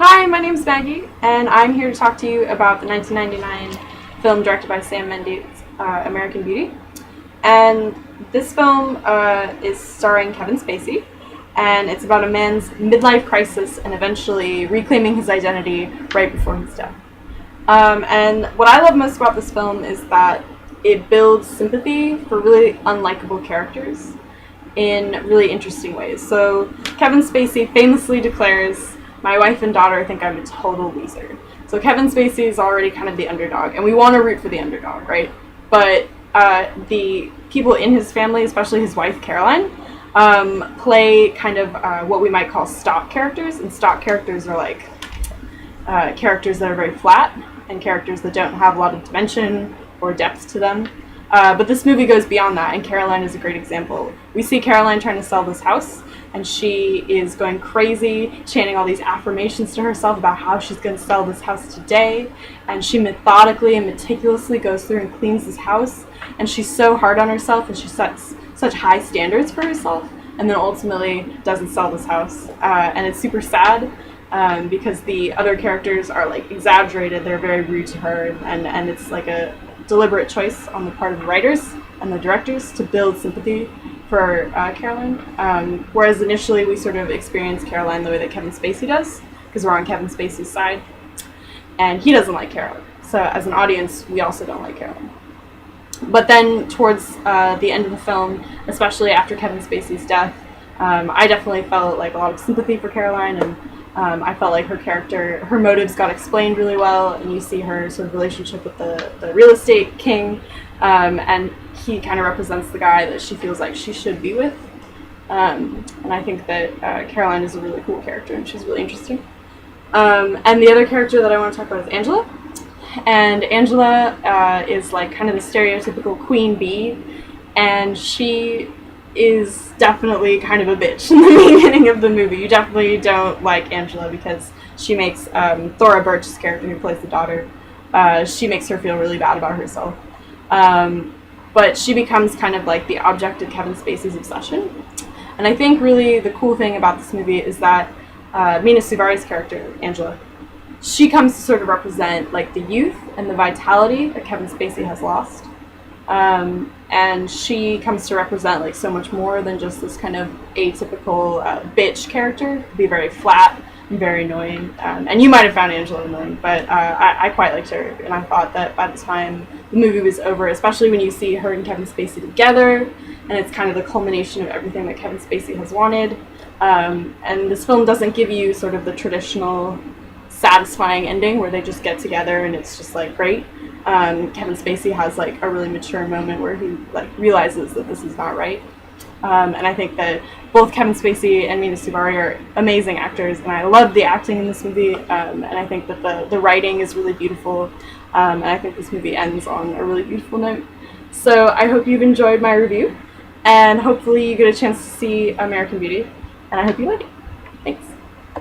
Hi, my name's Maggie, and I'm here to talk to you about the 1999 film directed by Sam Mendes, American Beauty. And this film is starring Kevin Spacey, and it's about a man's midlife crisis and eventually reclaiming his identity right before his death. And what I love most about this film is that it builds sympathy for really unlikable characters in really interesting ways. So Kevin Spacey famously declares, "My wife and daughter think I'm a total loser." So Kevin Spacey is already kind of the underdog, and we want to root for the underdog, right? But the people in his family, especially his wife Caroline, play kind of what we might call stock characters, and stock characters are like characters that are very flat and characters that don't have a lot of dimension or depth to them. But this movie goes beyond that, and Caroline is a great example. We see Caroline trying to sell this house, and she is going crazy, chanting all these affirmations to herself about how she's going to sell this house today, and she methodically and meticulously goes through and cleans this house, and she's so hard on herself, and she sets such high standards for herself, and then ultimately doesn't sell this house. And it's super sad, because the other characters are like exaggerated, they're very rude to her, and it's like a deliberate choice on the part of the writers and the directors to build sympathy for Caroline, whereas initially we sort of experience Caroline the way that Kevin Spacey does, because we're on Kevin Spacey's side, and he doesn't like Caroline. So as an audience, we also don't like Caroline. But then towards the end of the film, especially after Kevin Spacey's death, I definitely felt like a lot of sympathy for Caroline, and I felt like her character, her motives got explained really well, and you see her sort of relationship with the real estate king, and he kind of represents the guy that she feels like she should be with. And I think that Caroline is a really cool character, and she's really interesting. And the other character that I want to talk about is Angela. And Angela is like kind of the stereotypical queen bee, and she is definitely kind of a bitch in the beginning of the movie. You definitely don't like Angela because she makes Thora Birch's character, who plays the daughter, she makes her feel really bad about herself. But she becomes kind of like the object of Kevin Spacey's obsession. And I think really the cool thing about this movie is that Mina Suvari's character, Angela, she comes to sort of represent like the youth and the vitality that Kevin Spacey has lost. And she comes to represent like so much more than just this kind of atypical bitch character. Be very flat and very annoying. And you might have found Angela annoying, but I quite liked her. And I thought that by the time the movie was over, especially when you see her and Kevin Spacey together, and it's kind of the culmination of everything that Kevin Spacey has wanted. And this film doesn't give you sort of the traditional satisfying ending where they just get together and it's just like great. Kevin Spacey has like a really mature moment where he like realizes that this is not right. And I think that both Kevin Spacey and Mina Suvari are amazing actors, and I love the acting in this movie. And I think that the writing is really beautiful. And I think this movie ends on a really beautiful note. So I hope you've enjoyed my review, and hopefully you get a chance to see American Beauty, and I hope you like it.